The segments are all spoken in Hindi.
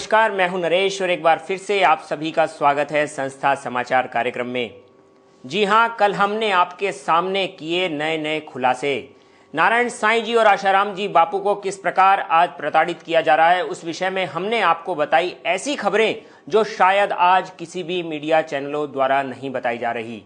नमस्कार, मैं हूं नरेश और एक बार फिर से आप सभी का स्वागत है संस्था समाचार कार्यक्रम में। जी हां, कल हमने आपके सामने किए नए नए खुलासे। नारायण साईं जी और आशाराम जी बापू को किस प्रकार आज प्रताड़ित किया जा रहा है, उस विषय में हमने आपको बताई ऐसी खबरें जो शायद आज किसी भी मीडिया चैनलों द्वारा नहीं बताई जा रही।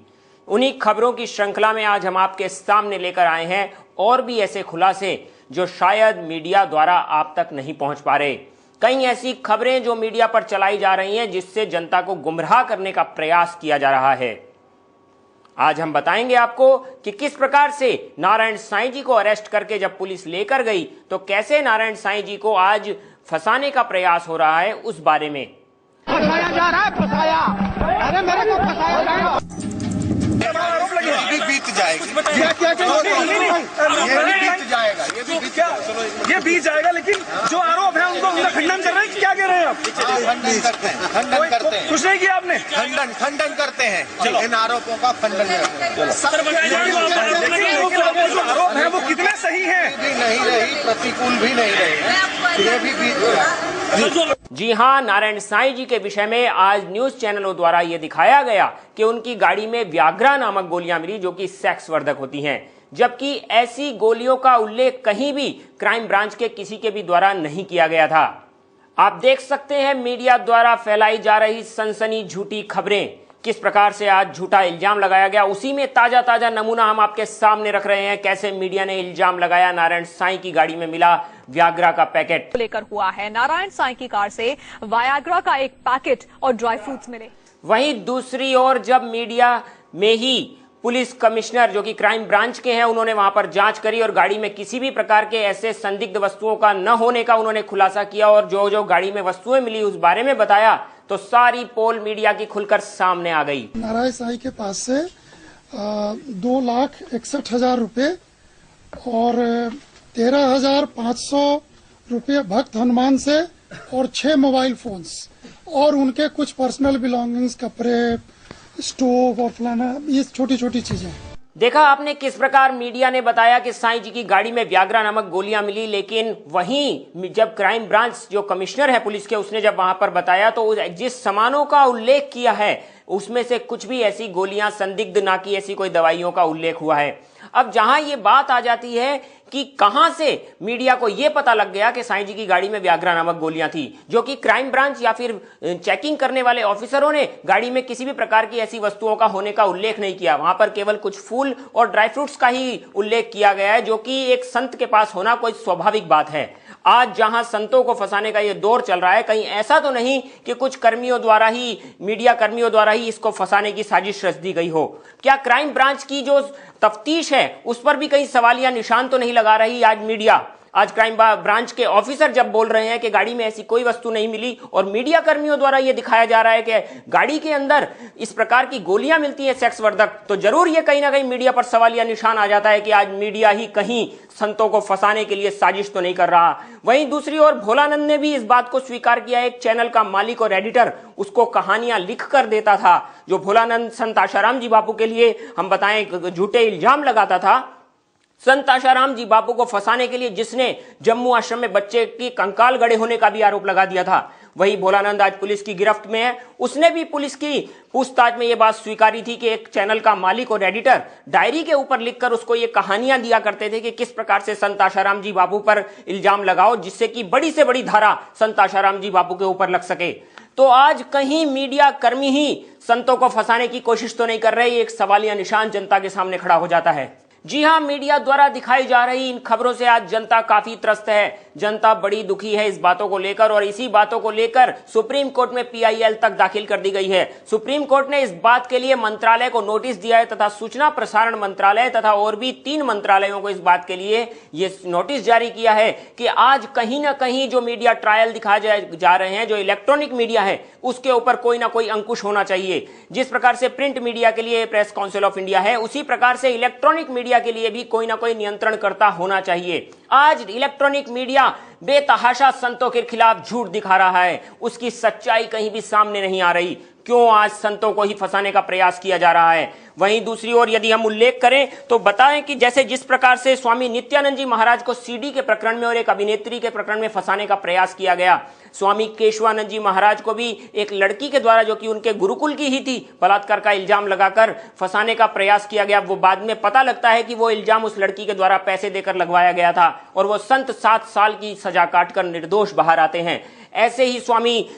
उन्हीं खबरों की श्रृंखला में आज हम आपके सामने लेकर आए हैं और भी ऐसे खुलासे जो शायद मीडिया द्वारा आप तक नहीं पहुंच पा रहे। कई ऐसी खबरें जो मीडिया पर चलाई जा रही हैं जिससे जनता को गुमराह करने का प्रयास किया जा रहा है। आज हम बताएंगे आपको कि किस प्रकार से नारायण साईं जी को अरेस्ट करके जब पुलिस लेकर गई तो कैसे नारायण साईं जी को आज फंसाने का प्रयास हो रहा है, उस बारे में। फंसाया जा रहा है, फंसाया। अरे मेरे को फंसाया जा रहा है। ये बीत जाएगा, ये बीत जाएगा, लेकिन जो आरोप है उनको खंडन कर रहे हैं। क्या कह रहे हैं आप? खंडन करते हैं। कुछ नहीं किया आपने? खंडन करते हैं। इन आरोपों का खंडन करते हैं। जो आरोप है वो कितने सही है? भी नहीं रही, प्रतिकूल भी नहीं रही, ये भी बीत गया। जी हां, नारायण साईं जी के विषय में आज न्यूज चैनलों द्वारा यह दिखाया गया कि उनकी गाड़ी में व्याग्रा नामक गोलियां मिली जो कि सेक्स वर्धक होती हैं, जबकि ऐसी गोलियों का उल्लेख कहीं भी क्राइम ब्रांच के किसी के भी द्वारा नहीं किया गया था। आप देख सकते हैं मीडिया द्वारा फैलाई जा रही सनसनी झूठी खबरें, किस प्रकार से आज झूठा इल्जाम लगाया गया। उसी में ताजा ताजा नमूना हम आपके सामने रख रहे हैं, कैसे मीडिया ने इल्जाम लगाया नारायण साईं की गाड़ी में मिला व्याग्रा का पैकेट लेकर हुआ है। नारायण साईं की कार से वायाग्रा का एक पैकेट और ड्राई फ्रूट्स मिले। वहीं दूसरी ओर जब मीडिया में ही पुलिस कमिश्नर जो कि क्राइम ब्रांच के हैं, उन्होंने वहां पर जांच करी और गाड़ी में किसी भी प्रकार के ऐसे संदिग्ध वस्तुओं का न होने का उन्होंने खुलासा किया और जो जो गाड़ी में वस्तुएं मिली उस बारे में बताया, तो सारी पोल मीडिया की खुलकर सामने आ गई। नारायण साईं के पास से 2,61,000 रुपये और 13,500 रुपये भक्त हनुमान से और 6 मोबाइल फोन्स और उनके कुछ पर्सनल बिलोंगिंग्स, कपड़े, स्टोव और फलाना, ये छोटी छोटी चीजें। देखा आपने किस प्रकार मीडिया ने बताया कि साईं जी की गाड़ी में व्याग्रा नामक गोलियां मिली, लेकिन वहीं जब क्राइम ब्रांच जो कमिश्नर है पुलिस के, उसने जब वहां पर बताया तो जिस सामानों का उल्लेख किया है उसमें से कुछ भी ऐसी गोलियां संदिग्ध ना की ऐसी कोई दवाइयों का उल्लेख हुआ है। अब जहां ये बात आ जाती है कि कहां से मीडिया को यह पता लग गया कि साईं जी की गाड़ी में व्याग्रा नामक गोलियां थी, जो कि क्राइम ब्रांच या फिर चेकिंग करने वाले ऑफिसरों ने गाड़ी में किसी भी प्रकार की ऐसी वस्तुओं का होने का उल्लेख नहीं किया। वहां पर केवल कुछ फूल और ड्राई फ्रूट्स का ही उल्लेख किया गया है, जो कि एक संत के पास होना कोई स्वाभाविक बात है। आज जहां संतों को फंसाने का यह दौर चल रहा है, कहीं ऐसा तो नहीं कि कुछ कर्मियों द्वारा ही, मीडिया कर्मियों द्वारा ही इसको फंसाने की साजिश रच दी गई हो। क्या क्राइम ब्रांच की जो तफ्तीश है उस पर भी कहीं सवालिया निशान तो नहीं लगा रही आज मीडिया? आज क्राइम ब्रांच के ऑफिसर जब बोल रहे हैं कि गाड़ी में ऐसी कोई वस्तु नहीं मिली और मीडिया कर्मियों द्वारा यह दिखाया जा रहा है कि गाड़ी के अंदर इस प्रकार की गोलियां मिलती हैं सेक्स वर्धक, तो जरूर यह कहीं ना कहीं मीडिया पर सवालिया निशान आ जाता है कि आज मीडिया ही कहीं संतों को फंसाने के लिए साजिश तो नहीं कर रहा। वहीं दूसरी ओर भोलानंद ने भी इस बात को स्वीकार किया। एक चैनल का मालिक और एडिटर उसको कहानियां लिख कर देता था। जो भोलानंद संत आशाराम जी बापू के लिए हम बताएं झूठे इल्जाम लगाता था, संत आशाराम जी बापू को फंसाने के लिए जिसने जम्मू आश्रम में बच्चे की कंकाल गड़े होने का भी आरोप लगा दिया था, वही भोलानंद आज पुलिस की गिरफ्त में है। उसने भी पुलिस की पूछताछ में यह बात स्वीकारी थी कि एक चैनल का मालिक और एडिटर डायरी के ऊपर लिखकर उसको ये कहानियां दिया करते थे कि किस प्रकार से संत आशाराम जी बापू पर इल्जाम लगाओ जिससे कि बड़ी से बड़ी धारा संत आशाराम जी बापू के ऊपर लग सके। तो आज कहीं मीडिया कर्मी ही संतों को फंसाने की कोशिश तो नहीं कर रहे, एक सवालिया निशान जनता के सामने खड़ा हो जाता है। जी हां, मीडिया द्वारा दिखाई जा रही इन खबरों से आज जनता काफी त्रस्त है। जनता बड़ी दुखी है इस बातों को लेकर और इसी बातों को लेकर सुप्रीम कोर्ट में PIL तक दाखिल कर दी गई है। सुप्रीम कोर्ट ने इस बात के लिए मंत्रालय को नोटिस दिया है तथा सूचना प्रसारण मंत्रालय तथा और भी 3 मंत्रालयों को इस बात के लिए ये नोटिस जारी किया है कि आज कहीं ना कहीं जो मीडिया ट्रायल दिखाए जा रहे हैं, जो इलेक्ट्रॉनिक मीडिया है, उसके ऊपर कोई ना कोई अंकुश होना चाहिए। जिस प्रकार से प्रिंट मीडिया के लिए प्रेस काउंसिल ऑफ इंडिया है, उसी प्रकार से इलेक्ट्रॉनिक मीडिया के लिए भी कोई ना कोई नियंत्रणकर्ता होना चाहिए। आज इलेक्ट्रॉनिक मीडिया बेतहाशा संतों के खिलाफ झूठ दिखा रहा है, उसकी सच्चाई कहीं भी सामने नहीं आ रही। क्यों आज संतों को ही फंसाने का प्रयास किया जा रहा है। वहीं दूसरी ओर यदि हम उल्लेख करें तो बताएं कि जैसे जिस प्रकार से स्वामी नित्यानंद जी महाराज को सीडी के प्रकरण में और एक अभिनेत्री के प्रकरण में फंसाने का प्रयास किया गया, स्वामी केशवानंद जी महाराज को भी एक लड़की के द्वारा जो कि उनके गुरुकुल की ही थी बलात्कार का इल्जाम लगाकर फंसाने का प्रयास किया गया। वो बाद में पता लगता है कि वो इल्जाम उस लड़की के द्वारा पैसे देकर लगवाया गया था और वो संत 7 साल की सजा काटकर निर्दोष बाहर आते हैं। ऐसे ही स्वामी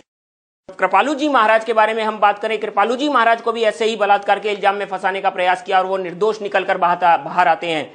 कृपालू जी महाराज के बारे में हम बात करें, कृपालू जी महाराज को भी ऐसे ही बलात्कार के इल्जाम में फंसाने का प्रयास किया और वो निर्दोष निकलकर बाहर आते हैं।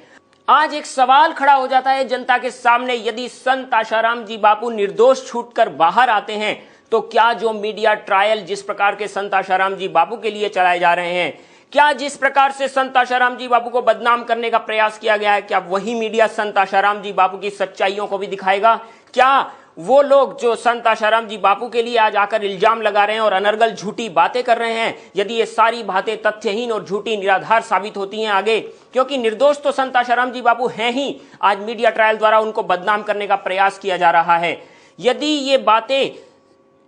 आज एक सवाल खड़ा हो जाता है जनता के सामने, यदि संत आशाराम जी बापू निर्दोष छूटकर बाहर आते हैं तो क्या जो मीडिया ट्रायल जिस प्रकार के संत आशाराम जी बापू के लिए चलाए जा रहे हैं, क्या जिस प्रकार से संत आशाराम जी बापू को बदनाम करने का प्रयास किया गया है, क्या वही मीडिया संत आशाराम जी बापू की सच्चाइयों को भी दिखाएगा? क्या वो लोग जो संत आशाराम जी बापू के लिए आज आकर इल्जाम लगा रहे हैं और अनर्गल झूठी बातें कर रहे हैं, यदि ये सारी बातें तथ्यहीन और झूठी निराधार साबित होती हैं आगे, क्योंकि निर्दोष तो संत आशाराम जी बापू हैं ही, आज मीडिया ट्रायल द्वारा उनको बदनाम करने का प्रयास किया जा रहा है। यदि ये बातें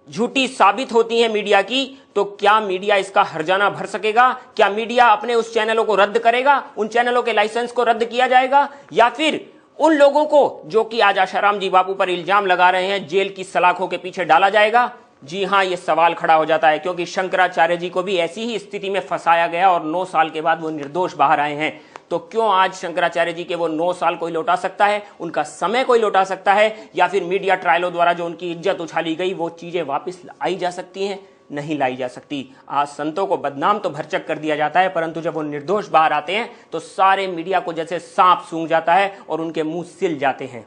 झूठी साबित होती हैं मीडिया की, तो क्या मीडिया इसका हर्जाना भर सकेगा? क्या मीडिया अपने उस चैनलों को रद्द करेगा? उन चैनलों के लाइसेंस को रद्द किया जाएगा? या फिर उन लोगों को जो कि आज आशाराम जी बापू पर इल्जाम लगा रहे हैं जेल की सलाखों के पीछे डाला जाएगा? जी हां, यह सवाल खड़ा हो जाता है, क्योंकि शंकराचार्य जी को भी ऐसी ही स्थिति में फंसाया गया और 9 साल के बाद वो निर्दोष बाहर आए हैं। तो क्यों आज शंकराचार्य जी के वो 9 साल कोई लौटा सकता है, उनका समय कोई लौटा सकता है, या फिर मीडिया ट्रायलों द्वारा जो उनकी इज्जत उछाली गई वो चीजें वापस आई जा सकती हैं? नहीं लाई जा सकती। आज संतों को बदनाम तो भरचक कर दिया जाता है, परंतु जब वो निर्दोष बाहर आते हैं तो सारे मीडिया को जैसे सांप सूंघ जाता है और उनके मुंह सिल जाते हैं।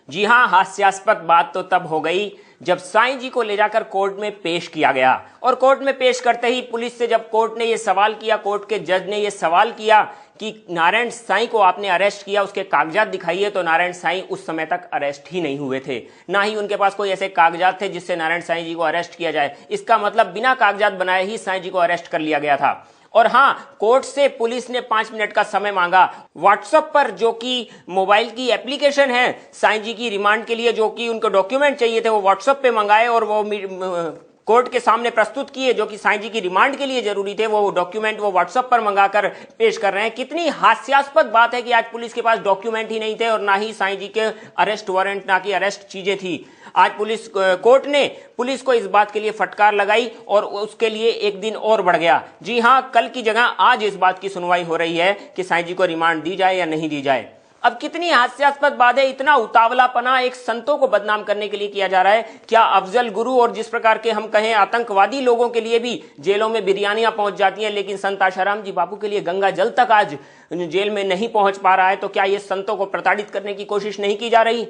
जी हां, हास्यास्पद बात तो तब हो गई जब साईं जी को ले जाकर कोर्ट में पेश किया गया, और कोर्ट में पेश करते ही पुलिस से जब कोर्ट ने यह सवाल किया, कोर्ट के जज ने यह सवाल किया कि नारायण साईं को आपने अरेस्ट किया, उसके कागजात दिखाइए, तो नारायण साईं उस समय तक अरेस्ट ही नहीं हुए थे, ना ही उनके पास कोई ऐसे कागजात थे जिससे नारायण साईं जी को अरेस्ट किया जाए। इसका मतलब बिना कागजात बनाए ही साईं जी को अरेस्ट कर लिया गया था। और हां, कोर्ट से पुलिस ने 5 मिनट का समय मांगा। व्हाट्सएप पर जो कि मोबाइल की एप्लीकेशन है साईं जी की रिमांड के लिए, जो कि उनको डॉक्यूमेंट चाहिए थे, वो व्हाट्सएप पे मंगाए और वो कोर्ट के सामने प्रस्तुत किए, जो कि साईं जी की रिमांड के लिए जरूरी थे। वो डॉक्यूमेंट वो व्हाट्सएप पर मंगाकर पेश कर रहे हैं। कितनी हास्यास्पद बात है कि आज पुलिस के पास डॉक्यूमेंट ही नहीं थे और ना ही साईं जी के अरेस्ट वारंट, ना कि अरेस्ट चीजें थी। आज कोर्ट ने पुलिस को इस बात के लिए फटकार लगाई और उसके लिए एक दिन और बढ़ गया। जी हां, कल की जगह आज इस बात की सुनवाई हो रही है कि साईं जी को रिमांड दी जाए या नहीं दी जाए। अब कितनी हास्यास्पद बात है, इतना उतावलापना एक संतों को बदनाम करने के लिए किया जा रहा है। क्या अफजल गुरु और जिस प्रकार के हम कहें आतंकवादी लोगों के लिए भी जेलों में बिरयानियां पहुंच जाती हैं, लेकिन संत आशाराम जी बापू के लिए गंगा जल तक आज जेल में नहीं पहुंच पा रहा है, तो क्या ये संतों को प्रताड़ित करने की कोशिश नहीं की जा रही?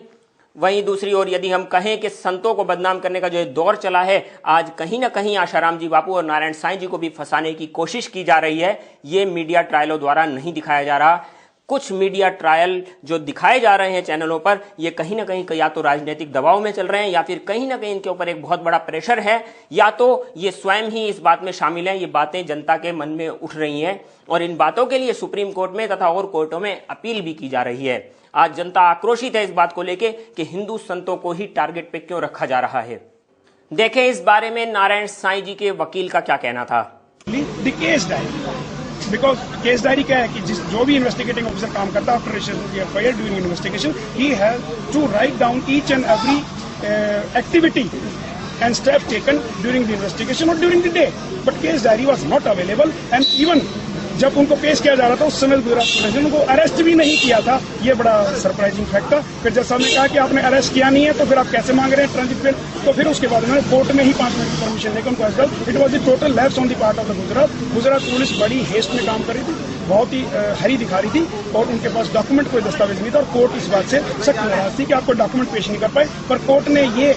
वहीं दूसरी ओर यदि हम कहें कि संतों को बदनाम करने का जो दौर चला है, आज कहीं ना कहीं आशाराम जी बापू और नारायण साईं जी को भी फंसाने की कोशिश की जा रही है। ये मीडिया ट्रायलों द्वारा नहीं दिखाया जा रहा। कुछ मीडिया ट्रायल जो दिखाए जा रहे हैं चैनलों पर, ये कहीं ना कहीं या तो राजनीतिक दबाव में चल रहे हैं, या फिर कहीं ना कहीं इनके ऊपर एक बहुत बड़ा प्रेशर है, या तो ये स्वयं ही इस बात में शामिल हैं। ये बातें जनता के मन में उठ रही हैं और इन बातों के लिए सुप्रीम कोर्ट में तथा और कोर्टों में अपील भी की जा रही है। आज जनता आक्रोशित है इस बात को लेकर कि हिंदू संतों को ही टारगेट पे क्यों रखा जा रहा है। देखें इस बारे में नारायण साईं जी के वकील का क्या कहना था। बिकॉज केस डायरी क्या है कि जो भी इन्वेस्टिगेटिंग ऑफिसर काम करता है after registration during investigation, he has to write down each and every activity and step taken during the investigation or during the day, but case diary was not available, and even जब उनको पेश किया जा रहा था उस समय गुजरात पुलिस ने उनको अरेस्ट भी नहीं किया था। ये बड़ा सरप्राइजिंग फैक्ट था। फिर जब साहब ने कहा कि आपने अरेस्ट किया नहीं है तो फिर आप कैसे मांग रहे हैं ट्रांजिट बेल, तो फिर उसके बाद उन्होंने कोर्ट में ही 5 मिनट की परमिशन लेकर उनको arrest. It was the total lapse on the part of the Gujarat police बड़ी हेस्ट में काम कर रही थी, बहुत ही हरी दिखा रही थी, और उनके पास डॉक्यूमेंट कोई दस्तावेज नहीं था, और कोर्ट इस बात से सख्त नाराज थी कि आपको डॉक्यूमेंट पेश नहीं कर पाए। पर कोर्ट ने ये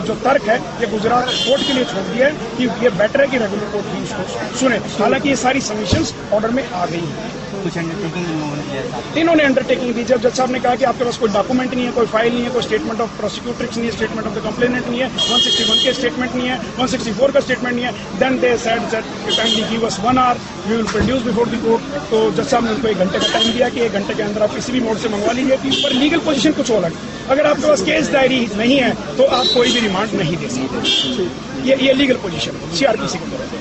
जो तर्क है ये गुजरात कोर्ट के लिए छोड़ दिया है कि ये बेटर है कि रेगुलर कोर्ट भी इसको सुने। हालांकि ये सारी सबमिशंस ऑर्डर में आ गई है। कुछ अंडरटेकिंग इन्होंने अंडरटेकिंग दी। जब जज साहब ने कहा कि आपके पास कोई डॉक्यूमेंट नहीं है, कोई फाइल नहीं है, कोई स्टेटमेंट ऑफ प्रोसिक्यूटर्स नहीं है, statement of the complainant statement नहीं है, 161 के स्टेटमेंट नहीं है, 164 का स्टेटमेंट नहीं है, then they said that kindly give us 1 hour, we will produce before the court. तो जज साहब ने उनको 1 घंटे का टाइम दिया कि 1 घंटे के अंदर आप किसी भी मोड से मंगवा लीजिए। पर लीगल पोजीशन कुछ अलग, अगर आपके पास केस डायरी नहीं है तो आप कोई भी रिमांड नहीं दे सकते। ये लीगल पोजीशन है सीआरपीसी की तरफ से।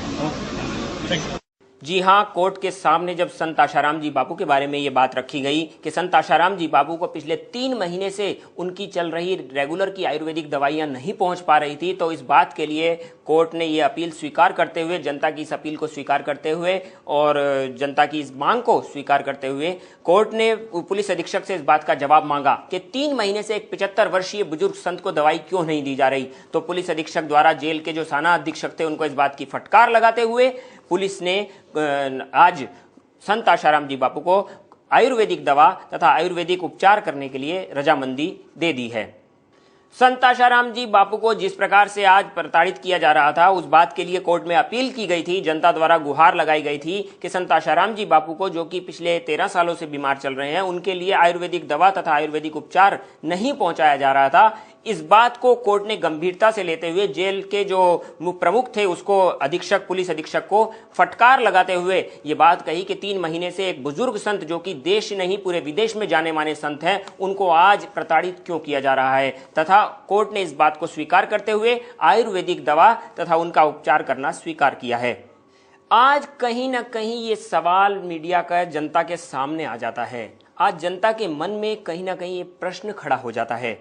Thank you. जी हां, कोर्ट के सामने जब संत आशाराम जी बापू के बारे में ये बात रखी गई कि संत आशाराम जी बापू को पिछले 3 महीने से उनकी चल रही रेगुलर की आयुर्वेदिक दवाइयां नहीं पहुंच पा रही थी, तो इस बात के लिए कोर्ट ने ये अपील स्वीकार करते हुए, जनता की इस अपील को स्वीकार करते हुए और जनता की इस मांग को स्वीकार करते हुए कोर्ट ने पुलिस अधीक्षक से इस बात का जवाब मांगा कि 3 महीने से एक 75 वर्षीय बुजुर्ग संत को दवाई क्यों नहीं दी जा रही। तो पुलिस अधीक्षक द्वारा जेल के जो थाना अधीक्षक थे उनको इस बात की फटकार लगाते हुए पुलिस ने आज संत आशाराम जी बापू को आयुर्वेदिक दवा तथा आयुर्वेदिक उपचार करने के लिए रजामंदी दे दी है। संत आशाराम जी बापू को जिस प्रकार से आज प्रताड़ित किया जा रहा था, उस बात के लिए कोर्ट में अपील की गई थी, जनता द्वारा गुहार लगाई गई थी कि संत आशाराम जी बापू को, जो कि पिछले 13 सालों से बीमार चल रहे हैं, उनके लिए आयुर्वेदिक दवा तथा आयुर्वेदिक उपचार नहीं पहुंचाया जा रहा था। इस बात को कोर्ट ने गंभीरता से लेते हुए जेल के जो प्रमुख थे उसको अधीक्षक, पुलिस अधीक्षक को फटकार लगाते हुए ये बात कही कि 3 महीने से एक बुजुर्ग संत, जो कि देश नहीं पूरे विदेश में जाने माने संत हैं, उनको आज प्रताड़ित क्यों किया जा रहा है। तथा कोर्ट ने इस बात को स्वीकार करते हुए आयुर्वेदिक दवा तथा उनका उपचार करना स्वीकार किया है। आज कहीं ना कहीं ये सवाल मीडिया का जनता के सामने आ जाता है। आज जनता के मन में कहीं ना कहीं ये प्रश्न खड़ा हो जाता है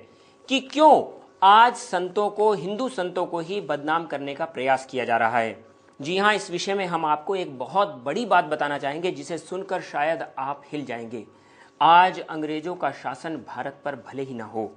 कि क्यों आज संतों को, हिंदू संतों को ही बदनाम करने का प्रयास किया जा रहा है। जी हां, इस विषय में हम आपको एक बहुत बड़ी बात बताना चाहेंगे जिसे सुनकर शायद आप हिल जाएंगे। आज अंग्रेजों का शासन भारत पर भले ही ना हो,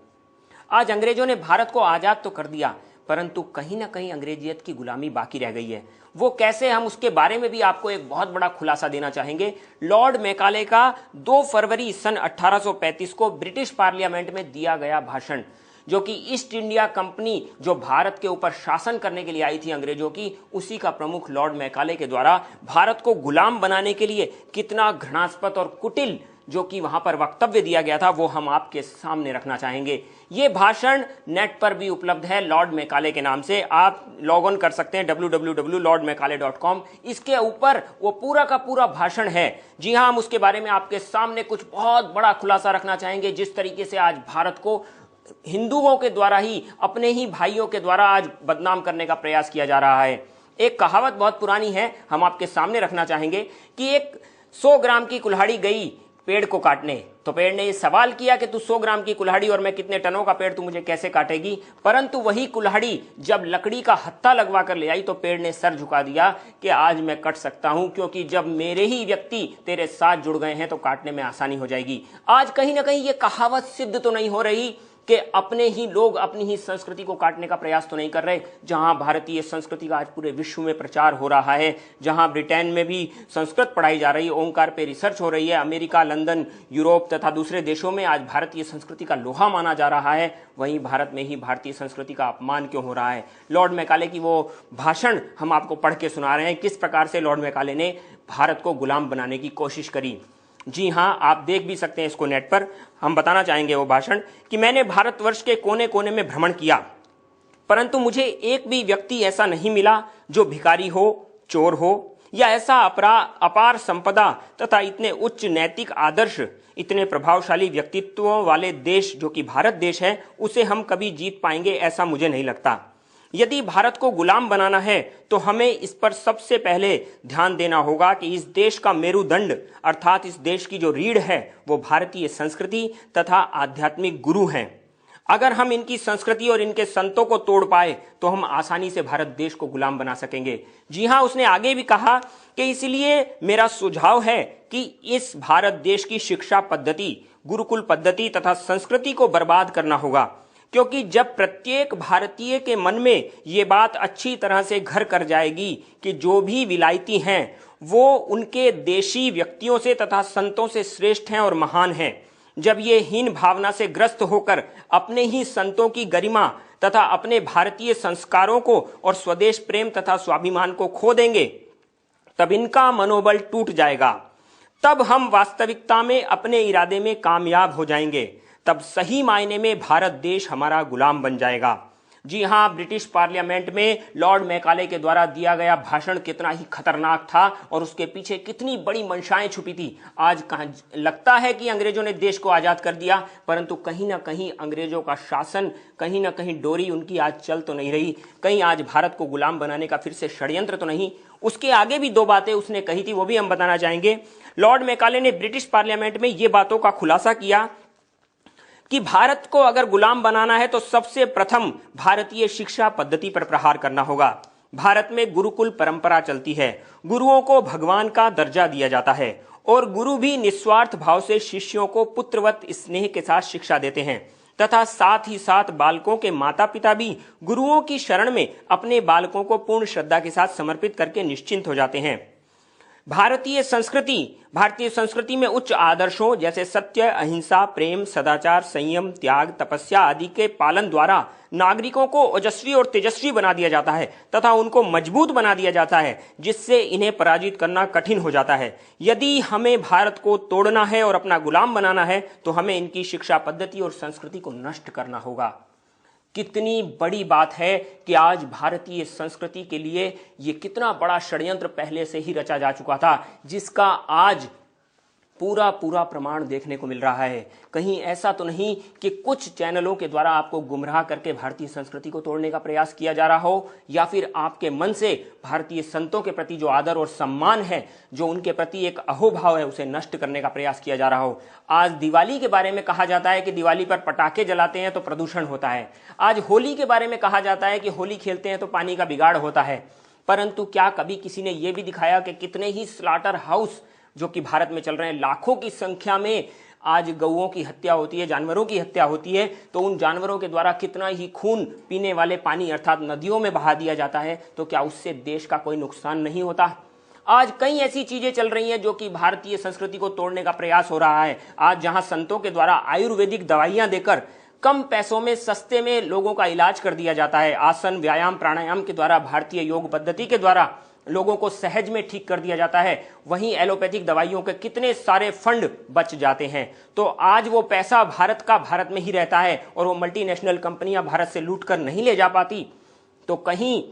आज अंग्रेजों ने भारत को आजाद तो कर दिया, परंतु कहीं ना कहीं अंग्रेजियत की गुलामी बाकी रह गई है। वो कैसे, हम उसके बारे में भी आपको एक बहुत बड़ा खुलासा देना चाहेंगे। लॉर्ड मैकाले का 2 फरवरी सन 1835 को ब्रिटिश पार्लियामेंट में दिया गया भाषण, जो कि ईस्ट इंडिया कंपनी जो भारत के ऊपर शासन करने के लिए आई थी अंग्रेजों की, उसी का प्रमुख लॉर्ड मैकाले के द्वारा भारत को गुलाम बनाने के लिए कितना घृणास्पद और कुटिल जो कि वहां पर वक्तव्य दिया गया था, वो हम आपके सामने रखना चाहेंगे। ये भाषण नेट पर भी उपलब्ध है लॉर्ड मैकाले के नाम से, आप लॉग ऑन कर सकते हैं www.lordmacaulay.com। इसके ऊपर वो पूरा का पूरा भाषण है। जी हां, हम उसके बारे में आपके सामने कुछ बहुत बड़ा खुलासा रखना चाहेंगे। जिस तरीके से आज भारत को हिंदुओं के द्वारा ही, अपने ही भाइयों के द्वारा आज बदनाम करने का प्रयास किया जा रहा है। एक कहावत बहुत पुरानी है, हम आपके सामने रखना चाहेंगे कि एक 100 ग्राम की कुल्हाड़ी गई पेड़ को काटने, तो पेड़ ने ये सवाल किया कि तू 100 ग्राम की कुल्हाड़ी और मैं कितने टनों का पेड़, तू मुझे कैसे काटेगी। परंतु वही कुल्हाड़ी जब लकड़ी का हत्था लगवा कर ले आई तो पेड़ ने सर झुका दिया कि आज मैं कट सकता हूं, क्योंकि जब मेरे ही व्यक्ति तेरे साथ जुड़ गए हैं तो काटने में आसानी हो जाएगी। आज कहीं ना कहीं ये कहावत सिद्ध तो नहीं हो रही कि अपने ही लोग अपनी ही संस्कृति को काटने का प्रयास तो नहीं कर रहे। जहां भारतीय संस्कृति का आज पूरे विश्व में प्रचार हो रहा है, जहां ब्रिटेन में भी संस्कृत पढ़ाई जा रही है, ओंकार पे रिसर्च हो रही है, अमेरिका, लंदन, यूरोप तथा दूसरे देशों में आज भारतीय संस्कृति का लोहा माना जा रहा है, वहीं भारत में ही भारतीय संस्कृति का अपमान क्यों हो रहा है। लॉर्ड मैकाले की वो भाषण हम आपको पढ़ के सुना रहे हैं, किस प्रकार से लॉर्ड मैकाले ने भारत को गुलाम बनाने की कोशिश करी। जी हां, आप देख भी सकते हैं इसको नेट पर। हम बताना चाहेंगे वो भाषण कि मैंने भारतवर्ष के कोने कोने में भ्रमण किया, परंतु मुझे एक भी व्यक्ति ऐसा नहीं मिला जो भिखारी हो, चोर हो या ऐसा अपार संपदा तथा इतने उच्च नैतिक आदर्श, इतने प्रभावशाली व्यक्तित्वों वाले देश जो कि भारत देश है, उसे हम कभी जीत पाएंगे ऐसा मुझे नहीं लगता। यदि भारत को गुलाम बनाना है तो हमें इस पर सबसे पहले ध्यान देना होगा कि इस देश का मेरुदंड अर्थात इस देश की जो रीढ़ है वो भारतीय संस्कृति तथा आध्यात्मिक गुरु हैं। अगर हम इनकी संस्कृति और इनके संतों को तोड़ पाए तो हम आसानी से भारत देश को गुलाम बना सकेंगे। जी हां, उसने आगे भी कहा कि इसलिए मेरा सुझाव है कि इस भारत देश की शिक्षा पद्धति, गुरुकुल पद्धति तथा संस्कृति को बर्बाद करना होगा, क्योंकि जब प्रत्येक भारतीय के मन में ये बात अच्छी तरह से घर कर जाएगी कि जो भी विलायती हैं वो उनके देशी व्यक्तियों से तथा संतों से श्रेष्ठ हैं और महान हैं, जब ये हीन भावना से ग्रस्त होकर अपने ही संतों की गरिमा तथा अपने भारतीय संस्कारों को और स्वदेश प्रेम तथा स्वाभिमान को खो देंगे, तब इनका मनोबल टूट जाएगा। तब हम वास्तविकता में अपने इरादे में कामयाब हो जाएंगे। तब सही मायने में भारत देश हमारा गुलाम बन जाएगा। जी हां, ब्रिटिश पार्लियामेंट में लॉर्ड मैकाले के द्वारा दिया गया भाषण कितना ही खतरनाक था और उसके पीछे कितनी बड़ी मंशाएं छुपी थी। आज लगता है कि अंग्रेजों ने देश को आजाद कर दिया, परंतु कहीं ना कहीं अंग्रेजों का शासन, कहीं ना कहीं डोरी उनकी आज चल तो नहीं रही। कहीं आज भारत को गुलाम बनाने का फिर से षड्यंत्र तो नहीं। उसके आगे भी दो बातें उसने कही थी, वो भी हम बताना चाहेंगे। लॉर्ड मैकाले ने ब्रिटिश पार्लियामेंट में ये बातों का खुलासा किया कि भारत को अगर गुलाम बनाना है तो सबसे प्रथम भारतीय शिक्षा पद्धति पर प्रहार करना होगा। भारत में गुरुकुल परंपरा चलती है, गुरुओं को भगवान का दर्जा दिया जाता है और गुरु भी निस्वार्थ भाव से शिष्यों को पुत्रवत स्नेह के साथ शिक्षा देते हैं तथा साथ ही साथ बालकों के माता पिता भी गुरुओं की शरण में अपने बालकों को पूर्ण श्रद्धा के साथ समर्पित करके निश्चिंत हो जाते हैं। भारतीय संस्कृति में उच्च आदर्शों जैसे सत्य, अहिंसा, प्रेम, सदाचार, संयम, त्याग, तपस्या आदि के पालन द्वारा नागरिकों को ओजस्वी और तेजस्वी बना दिया जाता है तथा उनको मजबूत बना दिया जाता है, जिससे इन्हें पराजित करना कठिन हो जाता है। यदि हमें भारत को तोड़ना है और अपना गुलाम बनाना है तो हमें इनकी शिक्षा पद्धति और संस्कृति को नष्ट करना होगा। कितनी बड़ी बात है कि आज भारतीय संस्कृति के लिए ये कितना बड़ा षड्यंत्र पहले से ही रचा जा चुका था, जिसका आज पूरा प्रमाण देखने को मिल रहा है। कहीं ऐसा तो नहीं कि कुछ चैनलों के द्वारा आपको गुमराह करके भारतीय संस्कृति को तोड़ने का प्रयास किया जा रहा हो, या फिर आपके मन से भारतीय संतों के प्रति जो आदर और सम्मान है, जो उनके प्रति एक अहोभाव है, उसे नष्ट करने का प्रयास किया जा रहा हो। आज दिवाली के बारे में कहा जाता है कि दिवाली पर पटाखे जलाते हैं तो प्रदूषण होता है। आज होली के बारे में कहा जाता है कि होली खेलते हैं तो पानी का बिगाड़ होता है। परंतु क्या कभी किसी ने यह भी दिखाया कि कितने ही स्लॉटर हाउस जो कि भारत में चल रहे हैं, लाखों की संख्या में आज गौओं की हत्या होती है, जानवरों की हत्या होती है, तो उन जानवरों के द्वारा कितना ही खून पीने वाले पानी अर्थात नदियों में बहा दिया जाता है, तो क्या उससे देश का कोई नुकसान नहीं होता? आज कई ऐसी चीजें चल रही हैं जो कि भारतीय संस्कृति को तोड़ने का प्रयास हो रहा है। आज जहां संतों के द्वारा आयुर्वेदिक दवाइयां देकर कम पैसों में सस्ते में लोगों का इलाज कर दिया जाता है, आसन, व्यायाम, प्राणायाम के द्वारा, भारतीय योग पद्धति के द्वारा लोगों को सहज में ठीक कर दिया जाता है, वहीं एलोपैथिक दवाइयों के कितने सारे फंड बच जाते हैं। तो आज वो पैसा भारत का भारत में ही रहता है और वो मल्टीनेशनल कंपनियां भारत से लूट कर नहीं ले जा पाती। तो कहीं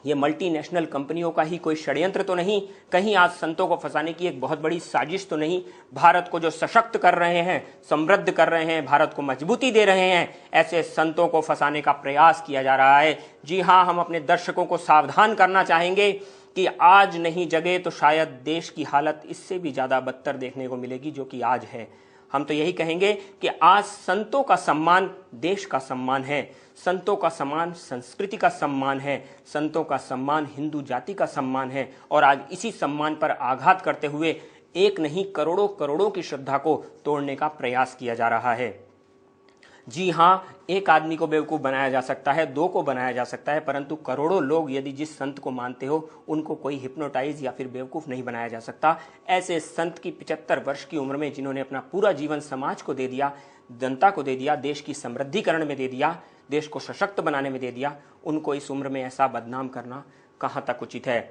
ये मल्टीनेशनल कंपनियों का ही कोई षड्यंत्र तो नहीं, कहीं आज संतों को फंसाने की एक बहुत बड़ी साजिश तो नहीं? भारत को जो सशक्त कर रहे हैं, समृद्ध कर रहे हैं, भारत को मजबूती दे रहे हैं, ऐसे संतों को फंसाने का प्रयास किया जा रहा है। जी हाँ, हम अपने दर्शकों को सावधान करना चाहेंगे कि आज नहीं जगे तो शायद देश की हालत इससे भी ज्यादा बदतर देखने को मिलेगी जो कि आज है। हम तो यही कहेंगे कि आज संतों का सम्मान देश का सम्मान है, संतों का सम्मान संस्कृति का सम्मान है, संतों का सम्मान हिंदू जाति का सम्मान है, और आज इसी सम्मान पर आघात करते हुए एक नहीं करोड़ों की श्रद्धा को तोड़ने का प्रयास किया जा रहा है। जी हाँ, एक आदमी को बेवकूफ़ बनाया जा सकता है, दो को बनाया जा सकता है, परंतु करोड़ों लोग यदि जिस संत को मानते हो उनको कोई हिप्नोटाइज या फिर बेवकूफ़ नहीं बनाया जा सकता। ऐसे संत की 75 वर्ष की उम्र में जिन्होंने अपना पूरा जीवन समाज को दे दिया, जनता को दे दिया, देश की समृद्धिकरण में दे दिया, देश को सशक्त बनाने में दे दिया, उनको इस उम्र में ऐसा बदनाम करना कहाँ तक उचित है?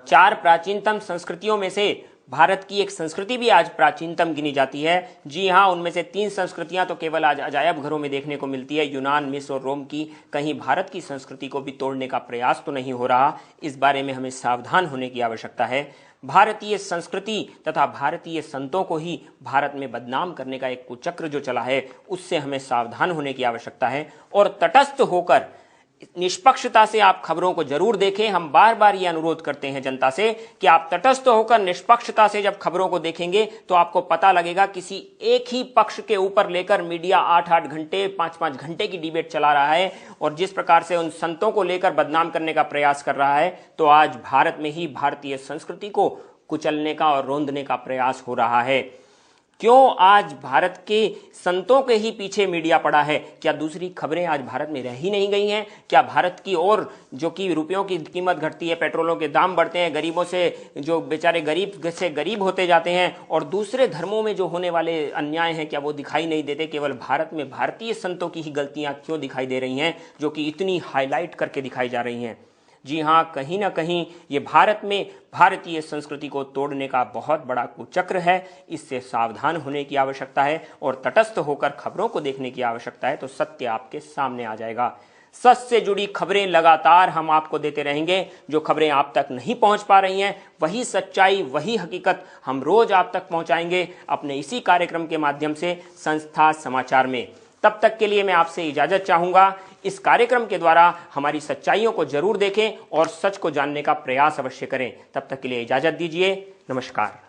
4 प्राचीनतम संस्कृतियों में से भारत की एक संस्कृति भी आज प्राचीनतम गिनी जाती है। जी हाँ, उनमें से 3 संस्कृतियां तो केवल आज अजायब घरों में देखने को मिलती है, यूनान, मिस्र और रोम की। कहीं भारत की संस्कृति को भी तोड़ने का प्रयास तो नहीं हो रहा? इस बारे में हमें सावधान होने की आवश्यकता है। भारतीय संस्कृति तथा भारतीय संतों को ही भारत में बदनाम करने का एक कुचक्र जो चला है, उससे हमें सावधान होने की आवश्यकता है और तटस्थ होकर निष्पक्षता से आप खबरों को जरूर देखें। हम बार बार ये अनुरोध करते हैं जनता से कि आप तटस्थ होकर निष्पक्षता से जब खबरों को देखेंगे तो आपको पता लगेगा किसी एक ही पक्ष के ऊपर लेकर मीडिया 8-8 घंटे 5-5 घंटे की डिबेट चला रहा है और जिस प्रकार से उन संतों को लेकर बदनाम करने का प्रयास कर रहा है, तो आज भारत में ही भारतीय संस्कृति को कुचलने का और रौंदने का प्रयास हो रहा है। क्यों आज भारत के संतों के ही पीछे मीडिया पड़ा है? क्या दूसरी खबरें आज भारत में रह ही नहीं गई हैं? क्या भारत की और जो कि रुपयों की कीमत घटती है, पेट्रोलों के दाम बढ़ते हैं, गरीबों से जो बेचारे गरीब से गरीब होते जाते हैं और दूसरे धर्मों में जो होने वाले अन्याय हैं, क्या वो दिखाई नहीं देते? केवल भारत में भारतीय संतों की ही गलतियां क्यों दिखाई दे रही हैं, जो कि इतनी हाईलाइट करके दिखाई जा रही हैं? जी हाँ, कहीं ना कहीं ये भारत में भारतीय संस्कृति को तोड़ने का बहुत बड़ा कुचक्र है। इससे सावधान होने की आवश्यकता है और तटस्थ होकर खबरों को देखने की आवश्यकता है, तो सत्य आपके सामने आ जाएगा। सच से जुड़ी खबरें लगातार हम आपको देते रहेंगे। जो खबरें आप तक नहीं पहुंच पा रही हैं, वही सच्चाई, वही हकीकत हम रोज आप तक पहुंचाएंगे अपने इसी कार्यक्रम के माध्यम से, संस्था समाचार में। तब तक के लिए मैं आपसे इजाजत चाहूंगा। इस कार्यक्रम के द्वारा हमारी सच्चाइयों को जरूर देखें और सच को जानने का प्रयास अवश्य करें। तब तक के लिए इजाजत दीजिए। नमस्कार।